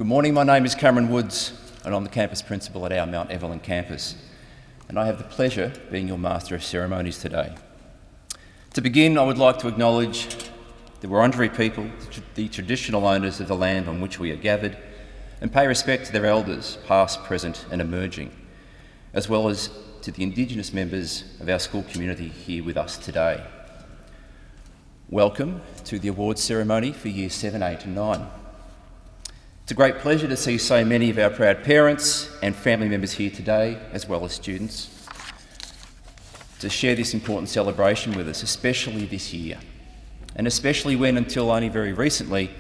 Good morning, my name is Cameron Woods and I'm the campus principal at our Mount Evelyn campus, and I have the pleasure of being your Master of Ceremonies today. To begin, I would like to acknowledge the Wurundjeri people, the traditional owners of the land on which we are gathered, and pay respect to their elders, past, present and emerging, as well as to the Indigenous members of our school community here with us today. Welcome to the awards ceremony for Year 7, 8 and 9. It's a great pleasure to see so many of our proud parents and family members here today, as well as students, to share this important celebration with us, especially this year, and especially when, until only very recently,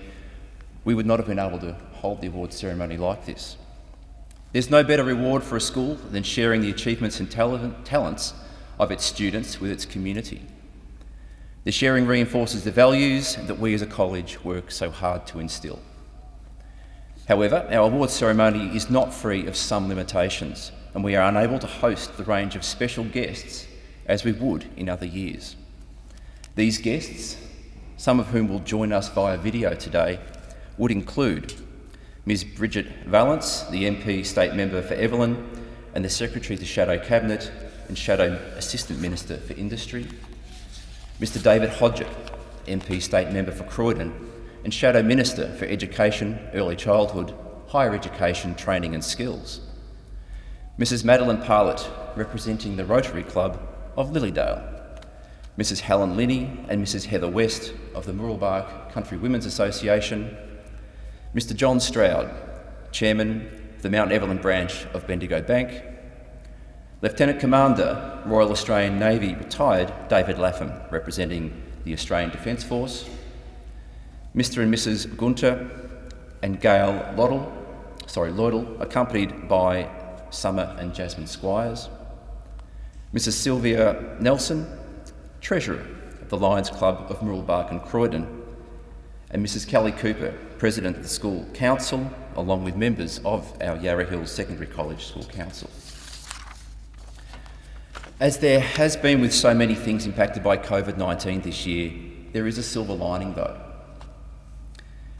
we would not have been able to hold the awards ceremony like this. There's no better reward for a school than sharing the achievements and talents of its students with its community. The sharing reinforces the values that we as a college work so hard to instil. However, our awards ceremony is not free of some limitations, and we are unable to host the range of special guests as we would in other years. These guests, some of whom will join us via video today, would include Ms Bridget Valance, the MP State Member for Evelyn and the Secretary to Shadow Cabinet and Shadow Assistant Minister for Industry, Mr David Hodgett, MP State Member for Croydon and Shadow Minister for Education, Early Childhood, Higher Education, Training and Skills, Mrs Madeline Parlett, representing the Rotary Club of Lilydale, Mrs Helen Linney and Mrs Heather West of the Mooroolbark Country Women's Association, Mr John Stroud, Chairman of the Mount Evelyn branch of Bendigo Bank, Lieutenant Commander, Royal Australian Navy retired David Lapham, representing the Australian Defence Force, Mr and Mrs Gunter and Gail Lloydell, accompanied by Summer and Jasmine Squires, Mrs Sylvia Nelson, Treasurer of the Lions Club of Mooroolbark and Croydon, and Mrs Kelly Cooper, President of the School Council, along with members of our Yarra Hills Secondary College School Council. As there has been with so many things impacted by COVID-19 this year, there is a silver lining though.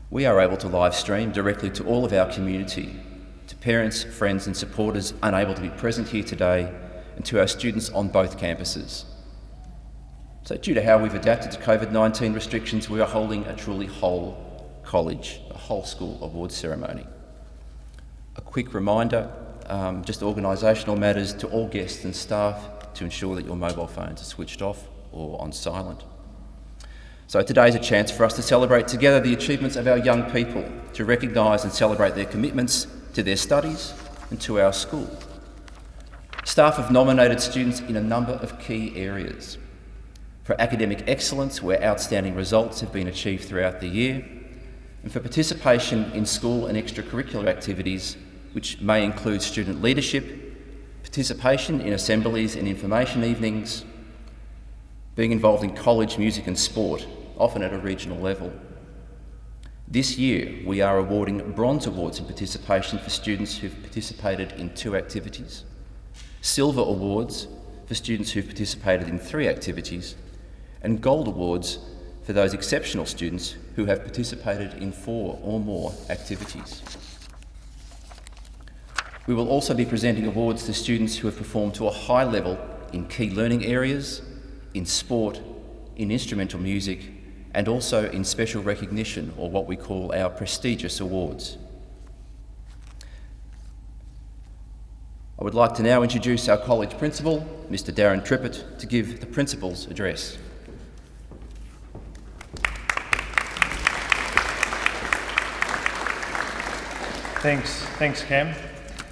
We are able to live stream directly to all of our community, to parents, friends and supporters unable to be present here today, and to our students on both campuses. So due to how we've adapted to COVID-19 restrictions, we are holding a truly whole college, a whole school awards ceremony. A quick reminder, just organisational matters to all guests and staff to ensure that your mobile phones are switched off or on silent. So today is a chance for us to celebrate together the achievements of our young people, to recognise and celebrate their commitments to their studies and to our school. Staff have nominated students in a number of key areas. For academic excellence, where outstanding results have been achieved throughout the year, and for participation in school and extracurricular activities, which may include student leadership, participation in assemblies and information evenings, being involved in college music and sport, often at a regional level. This year, we are awarding bronze awards in participation for students who've participated in 2 activities, silver awards for students who've participated in 3 activities, and gold awards for those exceptional students who have participated in 4 or more activities. We will also be presenting awards to students who have performed to a high level in key learning areas, in sport, in instrumental music, and also in special recognition, or what we call our prestigious awards. I would like to now introduce our college principal, Mr Darren Trippett, to give the principal's address. Thanks Cam.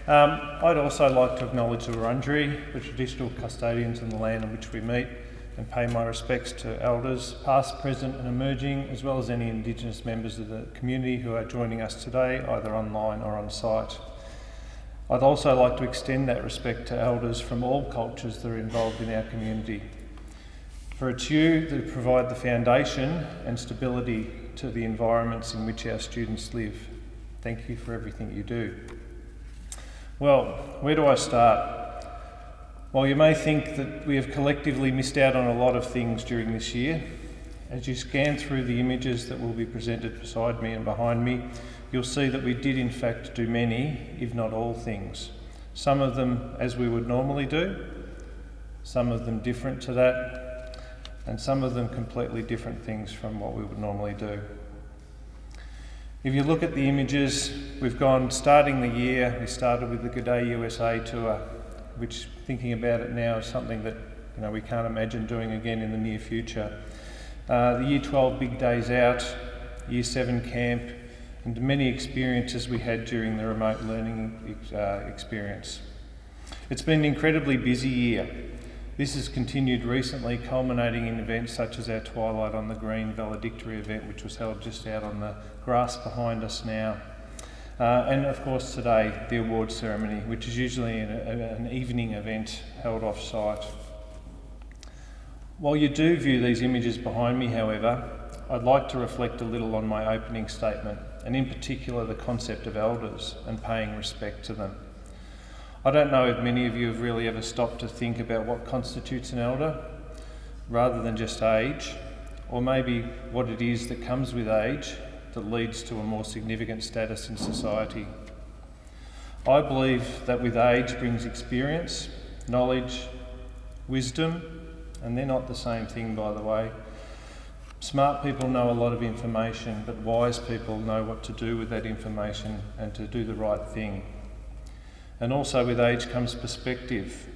I'd also like to acknowledge the Wurundjeri, the traditional custodians of the land on which we meet, and pay my respects to elders, past, present and emerging, as well as any Indigenous members of the community who are joining us today, either online or on site. I'd also like to extend that respect to elders from all cultures that are involved in our community. For it's you that provide the foundation and stability to the environments in which our students live. Thank you for everything you do. Well, where do I start? While you may think that we have collectively missed out on a lot of things during this year, as you scan through the images that will be presented beside me and behind me, you'll see that we did in fact do many, if not all things. Some of them as we would normally do, some of them different to that, and some of them completely different things from what we would normally do. If you look at the images, we've gone, starting the year, we started with the Good Day USA tour, which, thinking about it now, is something that we can't imagine doing again in the near future. The Year 12 Big Days Out, Year 7 Camp, and many experiences we had during the remote learning experience. It's been an incredibly busy year. This has continued recently, culminating in events such as our Twilight on the Green valedictory event, which was held just out on the grass behind us now. And of course today, the awards ceremony, which is usually an evening event held off-site. While you do view these images behind me, however, I'd like to reflect a little on my opening statement, and in particular the concept of elders and paying respect to them. I don't know if many of you have really ever stopped to think about what constitutes an elder, rather than just age, or maybe what it is that comes with age that leads to a more significant status in society. I believe that with age brings experience, knowledge, wisdom, and they're not the same thing, by the way. Smart people know a lot of information, but wise people know what to do with that information and to do the right thing. And also with age comes perspective.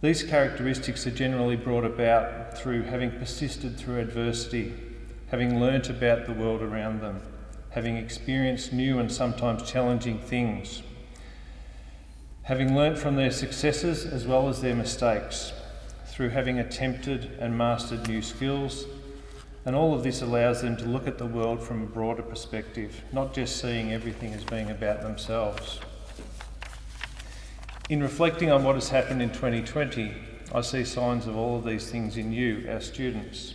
These characteristics are generally brought about through having persisted through adversity, having learnt about the world around them, having experienced new and sometimes challenging things, having learnt from their successes as well as their mistakes, through having attempted and mastered new skills, and all of this allows them to look at the world from a broader perspective, not just seeing everything as being about themselves. In reflecting on what has happened in 2020, I see signs of all of these things in you, our students.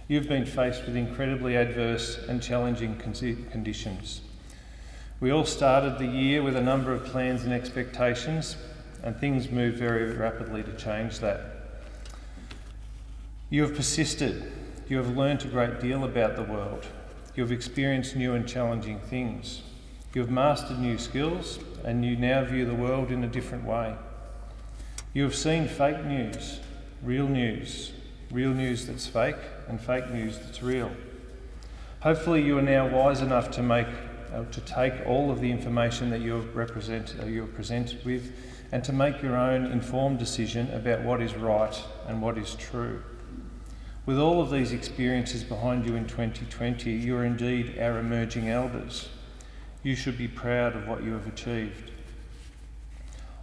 You've been faced with incredibly adverse and challenging conditions. We all started the year with a number of plans and expectations, and things moved very rapidly to change that. You have persisted. You have learnt a great deal about the world. You have experienced new and challenging things. You have mastered new skills, and you now view the world in a different way. You have seen fake news, real news that's fake, and fake news that's real. Hopefully you are now wise enough to take all of the information that you are presented with and to make your own informed decision about what is right and what is true. With all of these experiences behind you in 2020, you are indeed our emerging elders. You should be proud of what you have achieved.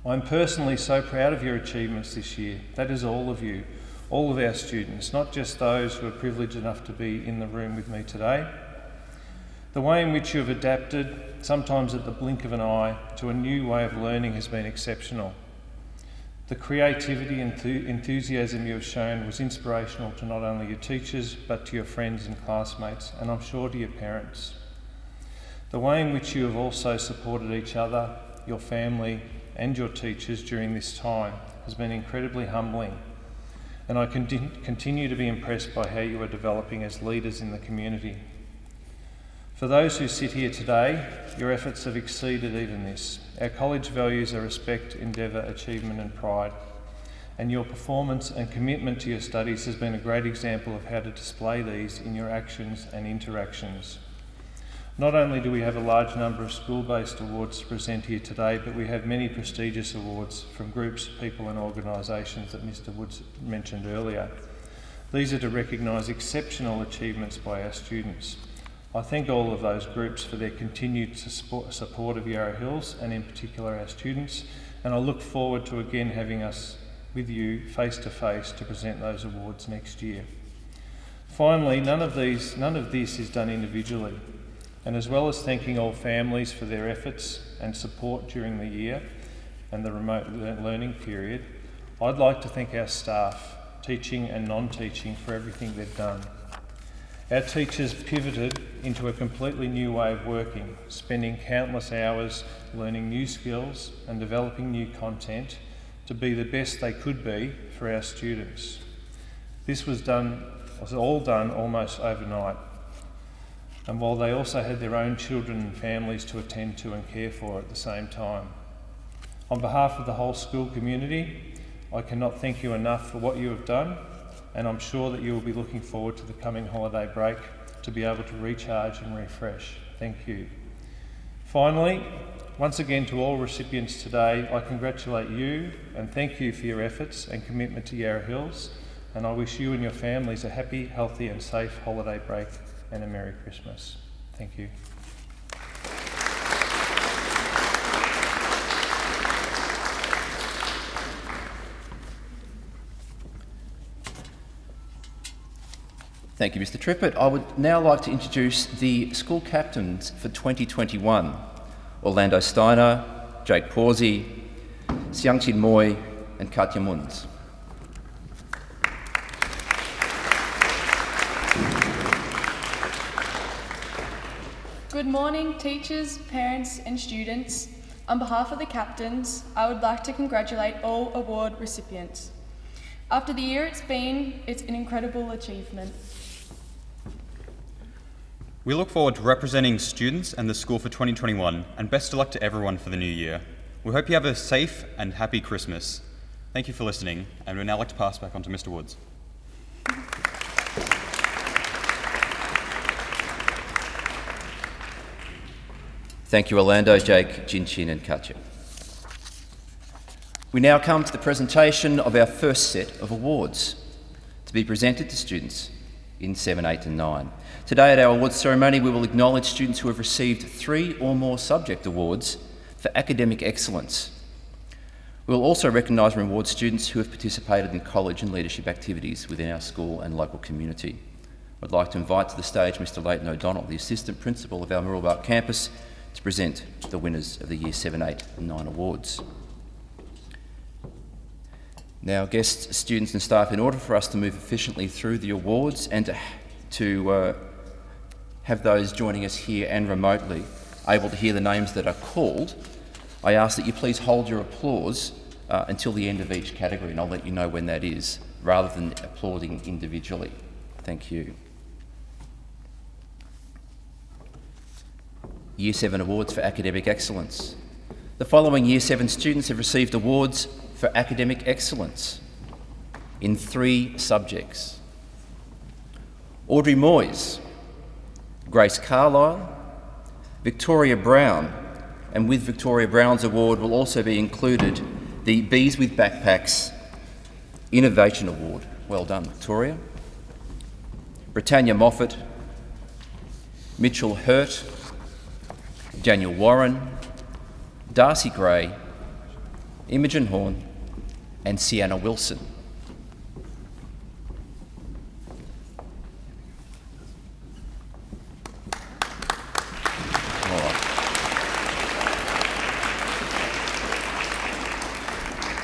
I'm personally so proud of your achievements this year. That is all of you, all of our students, not just those who are privileged enough to be in the room with me today. The way in which you have adapted, sometimes at the blink of an eye, to a new way of learning has been exceptional. The creativity and enthusiasm you have shown was inspirational to not only your teachers, but to your friends and classmates, and I'm sure to your parents. The way in which you have also supported each other, your family, and your teachers during this time has been incredibly humbling, and I continue to be impressed by how you are developing as leaders in the community. For those who sit here today, your efforts have exceeded even this. Our college values are respect, endeavour, achievement and pride, and your performance and commitment to your studies has been a great example of how to display these in your actions and interactions. Not only do we have a large number of school-based awards to present here today, but we have many prestigious awards from groups, people and organisations that Mr Woods mentioned earlier. These are to recognise exceptional achievements by our students. I thank all of those groups for their continued support of Yarra Hills and in particular our students, and I look forward to again having us with you face to face to present those awards next year. Finally, none of this is done individually. And as well as thanking all families for their efforts and support during the year and the remote learning period, I'd like to thank our staff, teaching and non-teaching, for everything they've done. Our teachers pivoted into a completely new way of working, spending countless hours learning new skills and developing new content to be the best they could be for our students. This was all done almost overnight. and while they also had their own children and families to attend to and care for at the same time. On behalf of the whole school community, I cannot thank you enough for what you have done, and I'm sure that you will be looking forward to the coming holiday break to be able to recharge and refresh. Thank you. Finally, once again to all recipients today, I congratulate you and thank you for your efforts and commitment to Yarra Hills, and I wish you and your families a happy, healthy and safe holiday break and a Merry Christmas. Thank you. Thank you, Mr. Trippett. I would now like to introduce the school captains for 2021. Orlando Steiner, Jake Pawsey, Xiangqin Moy and Katja Munz. Good morning, teachers, parents and students. On behalf of the captains, I would like to congratulate all award recipients. After the year it's been, it's an incredible achievement. We look forward to representing students and the school for 2021, and best of luck to everyone for the new year. We hope you have a safe and happy Christmas. Thank you for listening, and we'd now like to pass back on to Mr. Woods. Thank you, Orlando, Jake, Jinchin and Katja. We now come to the presentation of our first set of awards to be presented to students in 7, 8 and 9. Today at our awards ceremony, we will acknowledge students who have received 3 or more subject awards for academic excellence. We will also recognise and reward students who have participated in college and leadership activities within our school and local community. I'd like to invite to the stage Mr. Leighton O'Donnell, the Assistant Principal of our Mooroolbark campus, to present the winners of the Year 7, 8 and 9 awards. Now, guests, students and staff, in order for us to move efficiently through the awards and to have those joining us here and remotely able to hear the names that are called, I ask that you please hold your applause until the end of each category, and I'll let you know when that is, rather than applauding individually. Thank you. Year 7 awards for academic excellence. The following Year 7 students have received awards for academic excellence in 3 subjects. Audrey Moyes, Grace Carlisle, Victoria Brown, and with Victoria Brown's award will also be included the Bees with Backpacks Innovation Award. Well done, Victoria. Britannia Moffat, Mitchell Hurt, Daniel Warren, Darcy Gray, Imogen Horn and Sienna Wilson.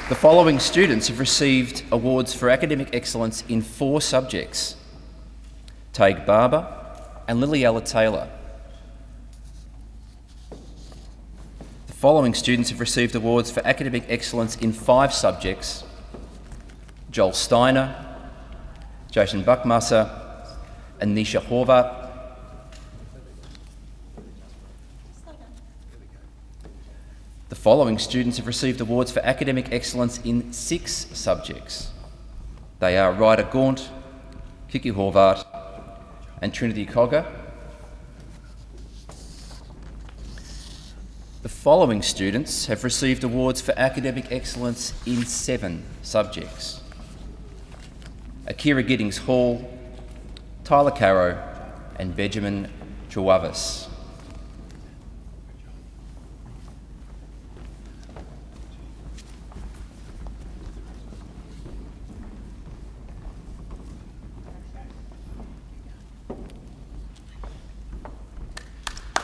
The following students have received awards for academic excellence in 4 subjects: Taig Barber and Liliella Taylor. The following students have received awards for academic excellence in 5 subjects: Joel Steiner, Jason Buckmasser and Nisha Horvath. The following students have received awards for academic excellence in 6 subjects. They are Ryder Gaunt, Kiki Horvath and Trinity Cogger. The following students have received awards for academic excellence in 7 subjects: Akira Giddings Hall, Tyler Caro and Benjamin Chuavis.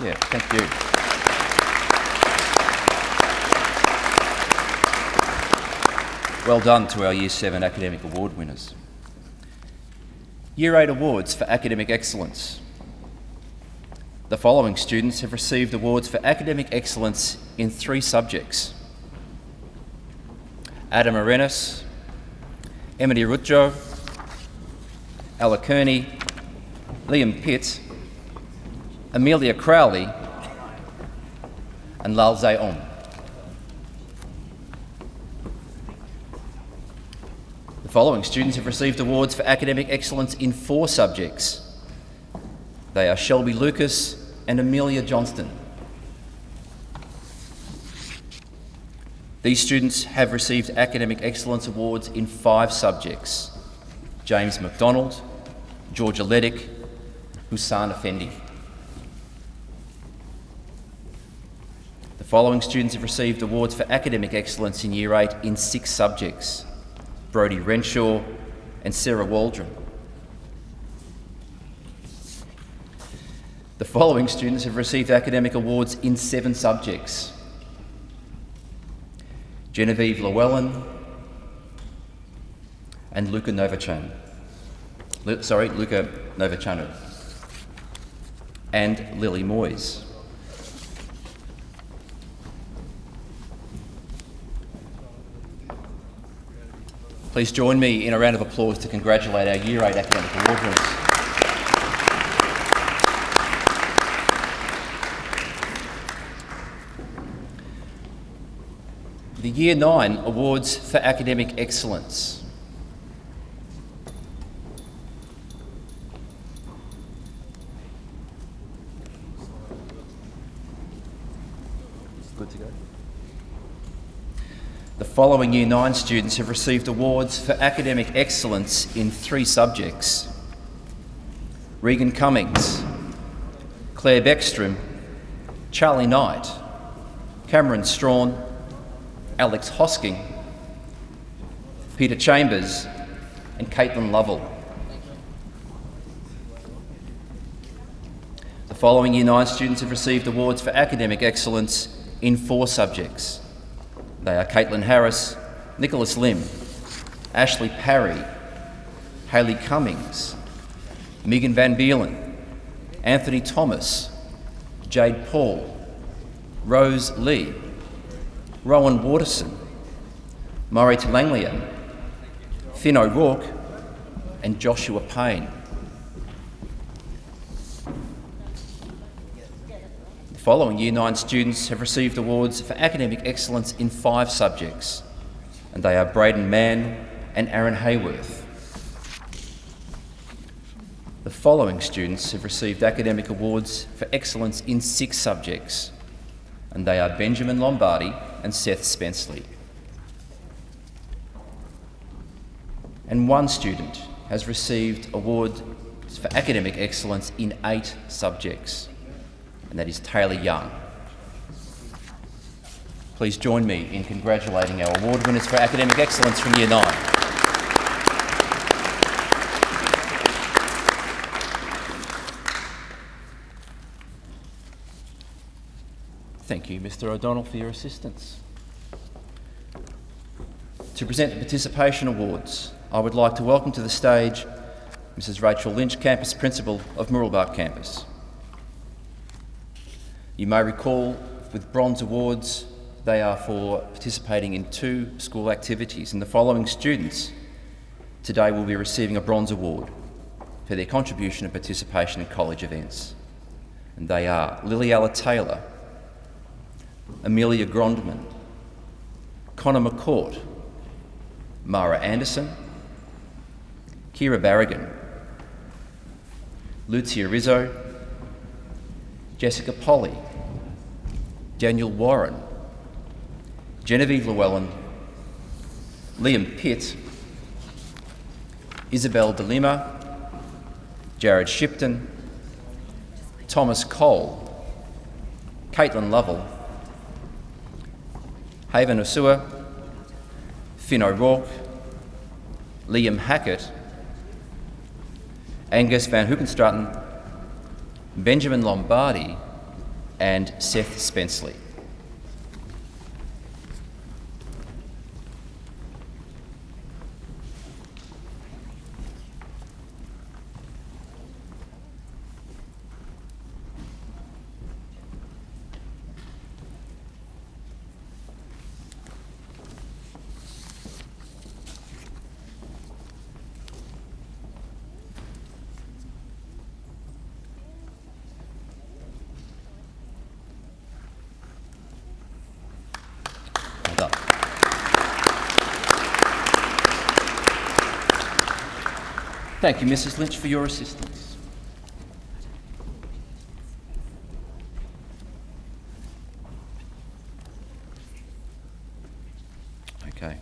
Yeah, thank you. Well done to our Year 7 academic award winners. Year 8 awards for academic excellence. The following students have received awards for academic excellence in 3 subjects: Adam Arenas, Emily Rutjo, Ella Kearney, Liam Pitt Amelia Crowley, and Lal Zaom. The following students have received awards for academic excellence in 4 subjects. They are Shelby Lucas and Amelia Johnston. These students have received academic excellence awards in 5 subjects: James McDonald, Georgia Ledick, Hussan Effendi. The following students have received awards for academic excellence in Year 8 in 6 subjects: Brodie Renshaw and Sarah Waldron. The following students have received academic awards in 7 subjects: Genevieve Llewellyn and Luca Novachanu, and Lily Moyes. Please join me in a round of applause to congratulate our Year 8 academic award winners. The Year 9 Awards for Academic Excellence. Good to go. The following Year 9 students have received awards for academic excellence in 3 subjects: Regan Cummings, Claire Beckstrom, Charlie Knight, Cameron Strawn, Alex Hosking, Peter Chambers, and Caitlin Lovell. The following Year 9 students have received awards for academic excellence in 4 subjects. They are Caitlin Harris, Nicholas Lim, Ashley Parry, Hayley Cummings, Megan Van Beelen, Anthony Thomas, Jade Paul, Rose Lee, Rowan Waterson, Murray Talanglian, Finn O'Rourke, and Joshua Payne. The following Year 9 students have received awards for academic excellence in 5 subjects, and they are Braden Mann and Aaron Hayworth. The following students have received academic awards for excellence in 6 subjects, and they are Benjamin Lombardi and Seth Spenceley. And 1 student has received awards for academic excellence in 8 subjects, and that is Taylor Young. Please join me in congratulating our award winners for academic excellence from Year 9. Thank you, Mr. O'Donnell, for your assistance. To present the Participation Awards, I would like to welcome to the stage Mrs. Rachel Lynch, Campus Principal of Mooroolbark Campus. You may recall with Bronze Awards, they are for participating in 2 school activities, and the following students today will be receiving a Bronze Award for their contribution and participation in college events. And they are Liliella Taylor, Amelia Grondman, Connor McCourt, Mara Anderson, Kira Barrigan, Lucia Rizzo, Jessica Polly, Daniel Warren, Genevieve Llewellyn, Liam Pitt, Isabel De Lima, Jared Shipton, Thomas Cole, Caitlin Lovell, Haven Osua, Finn O'Rourke, Liam Hackett, Angus Van Hoekenstraten, Benjamin Lombardi, and Seth Spenceley. Thank you, Mrs. Lynch, for your assistance. Okay.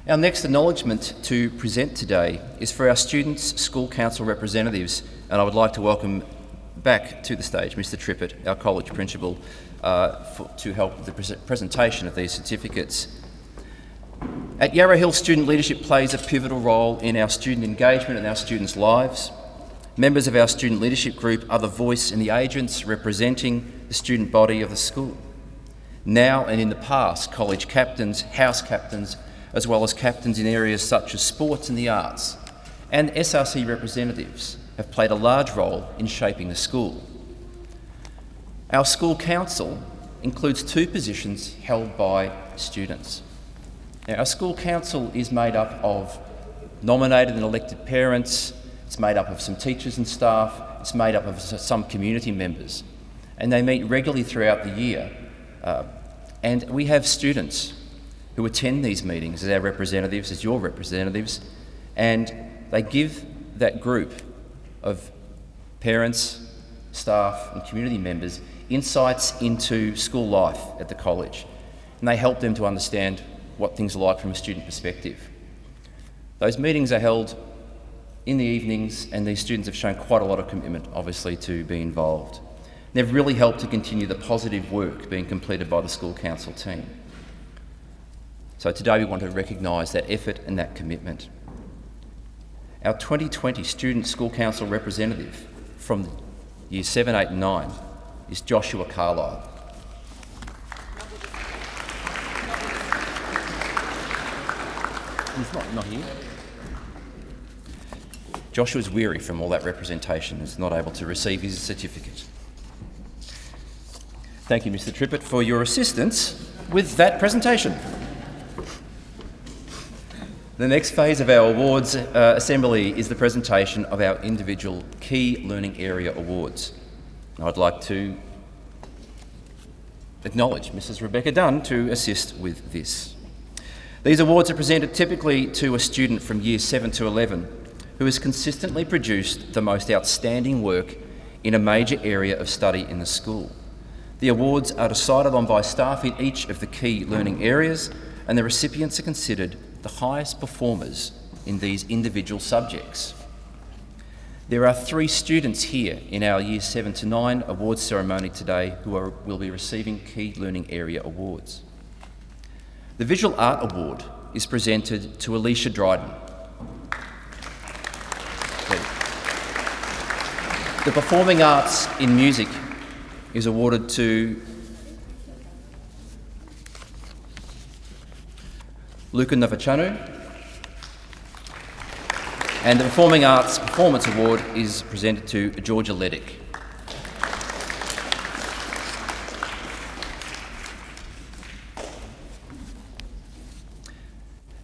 Our next acknowledgement to present today is for our students' school council representatives, and I would like to welcome back to the stage Mr. Trippett, our college principal, to help with the presentation of these certificates. At Yarra Hill, student leadership plays a pivotal role in our student engagement and our students' lives. Members of our student leadership group are the voice and the agents representing the student body of the school. Now and in the past, college captains, house captains, as well as captains in areas such as sports and the arts, and SRC representatives have played a large role in shaping the school. Our school council includes 2 positions held by students. Now, our school council is made up of nominated and elected parents, it's made up of some teachers and staff, it's made up of some community members, and they meet regularly throughout the year. And we have students who attend these meetings as our representatives, as your representatives, and they give that group of parents, staff and community members insights into school life at the college, and they help them to understand what things are like from a student perspective. Those meetings are held in the evenings, and these students have shown quite a lot of commitment, obviously, to be involved. They've really helped to continue the positive work being completed by the school council team. So today we want to recognise that effort and that commitment. Our 2020 student school council representative from year 7, 8 and 9 is Joshua Carlisle. He's not here. Joshua's weary from all that representation and is not able to receive his certificate. Thank you, Mr. Trippett, for your assistance with that presentation. The next phase of our awards assembly is the presentation of our individual Key Learning Area Awards. I'd like to acknowledge Mrs. Rebecca Dunn to assist with this. These awards are presented typically to a student from year 7 to 11 who has consistently produced the most outstanding work in a major area of study in the school. The awards are decided on by staff in each of the key learning areas, and the recipients are considered the highest performers in these individual subjects. There are 3 students here in our Year 7 to 9 awards ceremony today who will be receiving Key Learning Area Awards. The Visual Art Award is presented to Alicia Dryden. The Performing Arts in Music is awarded to Luca Novacanu, and the Performing Arts Performance Award is presented to Georgia Ledick.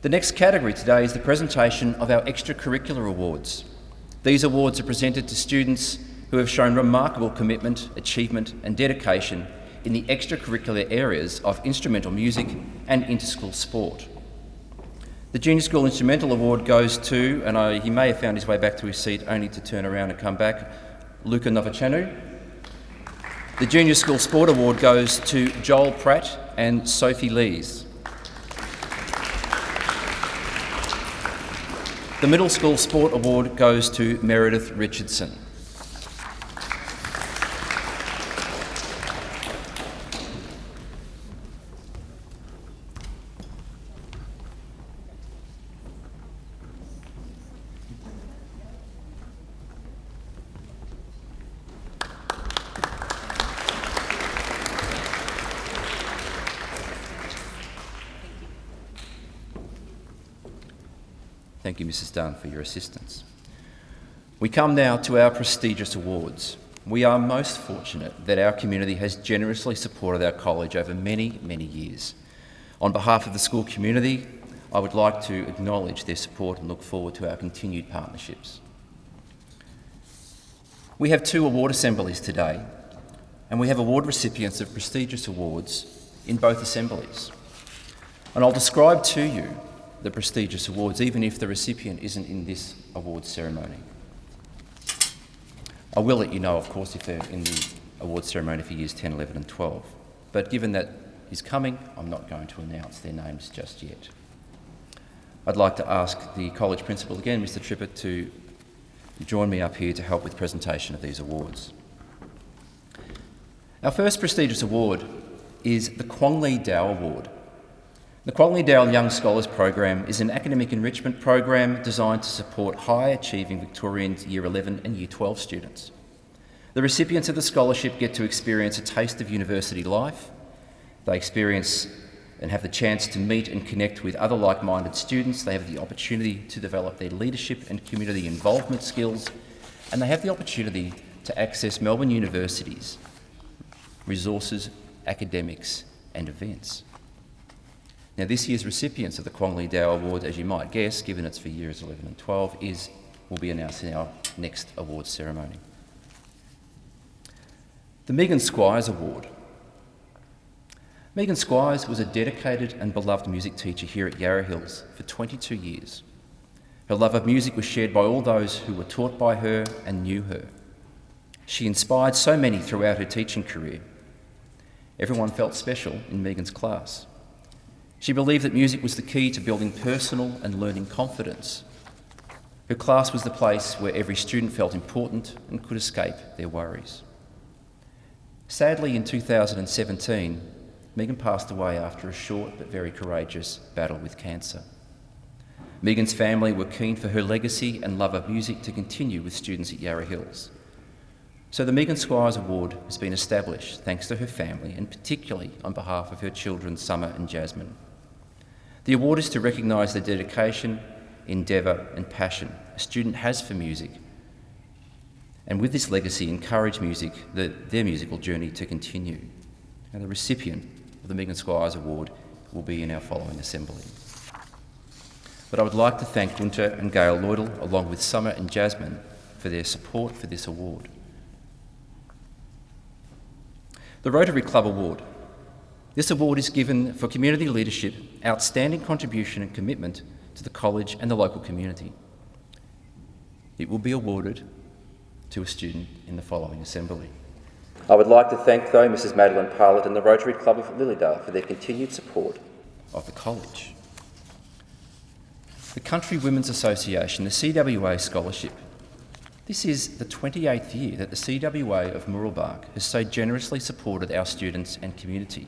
The next category today is the presentation of our extracurricular awards. These awards are presented to students who have shown remarkable commitment, achievement and dedication in the extracurricular areas of instrumental music and inter-school sport. The Junior School Instrumental Award goes to, and he may have found his way back to his seat only to turn around and come back, Luca Novacanu. The Junior School Sport Award goes to Joel Pratt and Sophie Lees. The Middle School Sport Award goes to Meredith Richardson. Thank you, Mrs. Dunn, for your assistance. We come now to our prestigious awards. We are most fortunate that our community has generously supported our college over many, many years. On behalf of the school community, I would like to acknowledge their support and look forward to our continued partnerships. We have 2 award assemblies today, and we have award recipients of prestigious awards in both assemblies. And I'll describe to you the prestigious awards, even if the recipient isn't in this awards ceremony. I will let you know, of course, if they're in the awards ceremony for years 10, 11 and 12. But given that is coming, I'm not going to announce their names just yet. I'd like to ask the college principal again, Mr. Trippett, to join me up here to help with presentation of these awards. Our first prestigious award is the Quangley Dow Award. The Quangley Dow Young Scholars Program is an academic enrichment program designed to support high-achieving Victorian Year 11 and Year 12 students. The recipients of the scholarship get to experience a taste of university life. They experience and have the chance to meet and connect with other like-minded students. They have the opportunity to develop their leadership and community involvement skills, and they have the opportunity to access Melbourne University's resources, academics and events. Now, this year's recipients of the Quangley Dow Award, as you might guess, given it's for years 11 and 12, will be announced in our next awards ceremony. The Megan Squires Award. Megan Squires was a dedicated and beloved music teacher here at Yarra Hills for 22 years. Her love of music was shared by all those who were taught by her and knew her. She inspired so many throughout her teaching career. Everyone felt special in Megan's class. She believed that music was the key to building personal and learning confidence. Her class was the place where every student felt important and could escape their worries. Sadly, in 2017, Megan passed away after a short but very courageous battle with cancer. Megan's family were keen for her legacy and love of music to continue with students at Yarra Hills. So the Megan Squires Award has been established thanks to her family and particularly on behalf of her children Summer and Jasmine. The award is to recognise the dedication, endeavour and passion a student has for music, and with this legacy encourage their musical journey to continue. And the recipient of the Megan Squires Award will be in our following assembly. But I would like to thank Gunter and Gail Lloydell, along with Summer and Jasmine, for their support for this award. The Rotary Club Award. This award is given for community leadership, outstanding contribution and commitment to the college and the local community. It will be awarded to a student in the following assembly. I would like to thank, though, Mrs. Madeline Parlett and the Rotary Club of Lilydale for their continued support of the college. The Country Women's Association, the CWA Scholarship. This is the 28th year that the CWA of Mooroolbark has so generously supported our students and community.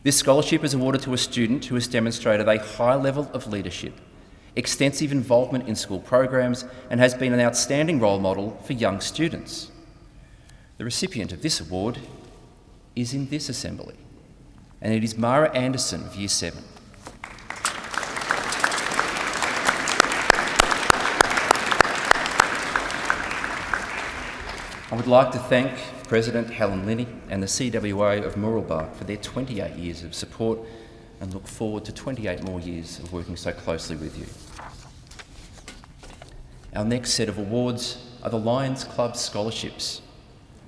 This scholarship is awarded to a student who has demonstrated a high level of leadership, extensive involvement in school programs, and has been an outstanding role model for young students. The recipient of this award is in this assembly, and it is Mara Anderson of Year 7. I would like to thank President Helen Linney and the CWA of Mooroolbark for their 28 years of support and look forward to 28 more years of working so closely with you. Our next set of awards are the Lions Club Scholarships.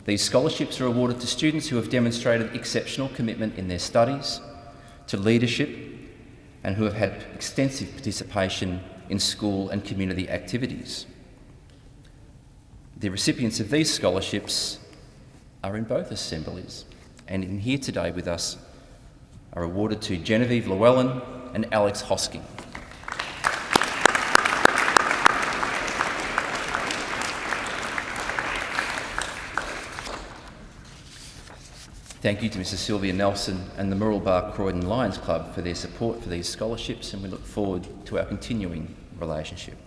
These scholarships are awarded to students who have demonstrated exceptional commitment in their studies, to leadership, and who have had extensive participation in school and community activities. The recipients of these scholarships are in both assemblies, and in here today with us are awarded to Genevieve Llewellyn and Alex Hosking. Thank you to Mrs. Sylvia Nelson and the Mooroolbark Croydon Lions Club for their support for these scholarships, and we look forward to our continuing relationship.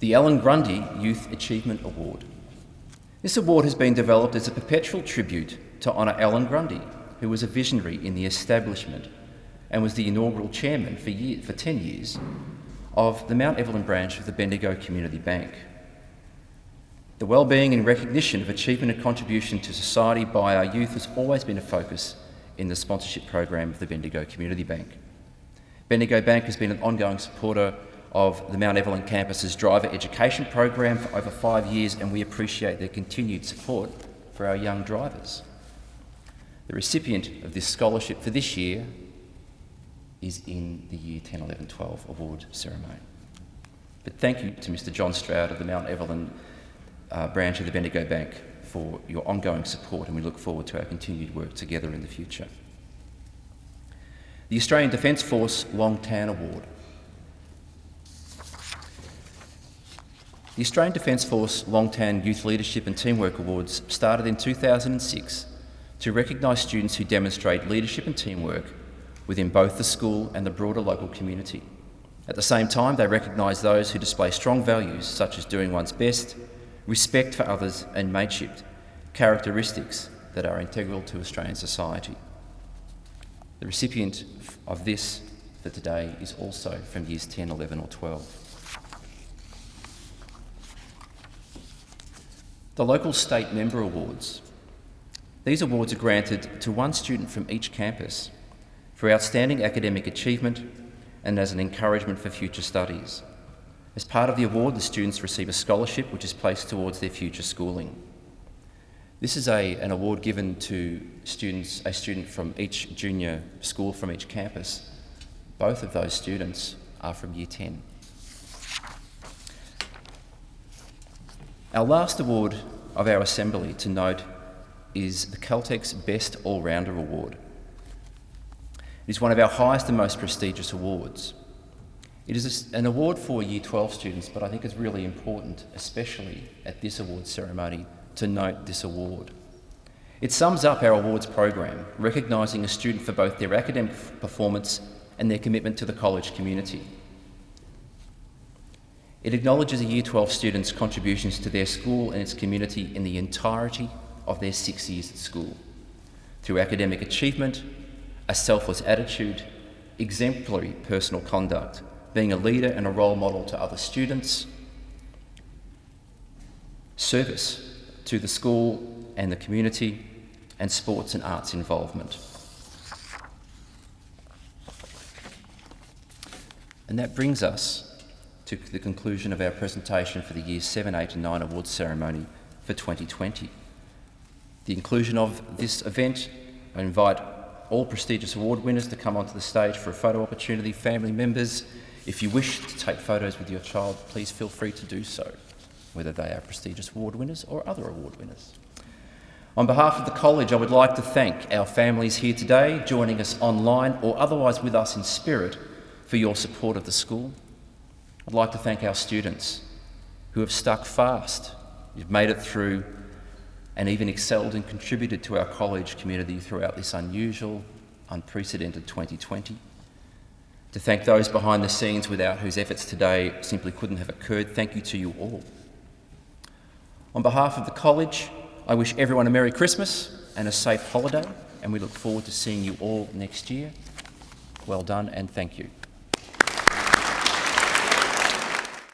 The Alan Grundy Youth Achievement Award. This award has been developed as a perpetual tribute to honour Alan Grundy, who was a visionary in the establishment and was the inaugural chairman for 10 years of the Mount Evelyn branch of the Bendigo Community Bank. The wellbeing and recognition of achievement and contribution to society by our youth has always been a focus in the sponsorship program of the Bendigo Community Bank. Bendigo Bank has been an ongoing supporter of the Mount Evelyn campus's driver education program for over 5 years, and we appreciate their continued support for our young drivers. The recipient of this scholarship for this year is in the Year 10, 11, 12 award ceremony. But thank you to Mr. John Stroud of the Mount Evelyn branch of the Bendigo Bank for your ongoing support, and we look forward to our continued work together in the future. The Australian Defence Force Long Tan Award. The Australian Defence Force Long Tan Youth Leadership and Teamwork Awards started in 2006 to recognise students who demonstrate leadership and teamwork within both the school and the broader local community. At the same time, they recognise those who display strong values such as doing one's best, respect for others and mateship, characteristics that are integral to Australian society. The recipient of this for today is also from Years 10, 11 or 12. The Local State Member Awards. These awards are granted to one student from each campus for outstanding academic achievement and as an encouragement for future studies. As part of the award, the students receive a scholarship which is placed towards their future schooling. This is an award given to a student from each junior school from each campus. Both of those students are from Year 10. Our last award of our assembly to note is the Caltech's Best All-Rounder Award. It is one of our highest and most prestigious awards. It is an award for Year 12 students, but I think it's really important, especially at this awards ceremony, to note this award. It sums up our awards program, recognising a student for both their academic performance and their commitment to the college community. It acknowledges a Year 12 student's contributions to their school and its community in the entirety of their 6 years at school, through academic achievement, a selfless attitude, exemplary personal conduct, being a leader and a role model to other students, service to the school and the community, and sports and arts involvement. And that brings us to the conclusion of our presentation for the Years 7, 8 and 9 awards ceremony for 2020. The inclusion of this event, I invite all prestigious award winners to come onto the stage for a photo opportunity. Family members, if you wish to take photos with your child, please feel free to do so, whether they are prestigious award winners or other award winners. On behalf of the college, I would like to thank our families here today, joining us online or otherwise with us in spirit, for your support of the school. I'd like to thank our students who have stuck fast. You've made it through and even excelled and contributed to our college community throughout this unusual, unprecedented 2020. To thank those behind the scenes without whose efforts today simply couldn't have occurred, thank you to you all. On behalf of the college, I wish everyone a Merry Christmas and a safe holiday, and we look forward to seeing you all next year. Well done and thank you.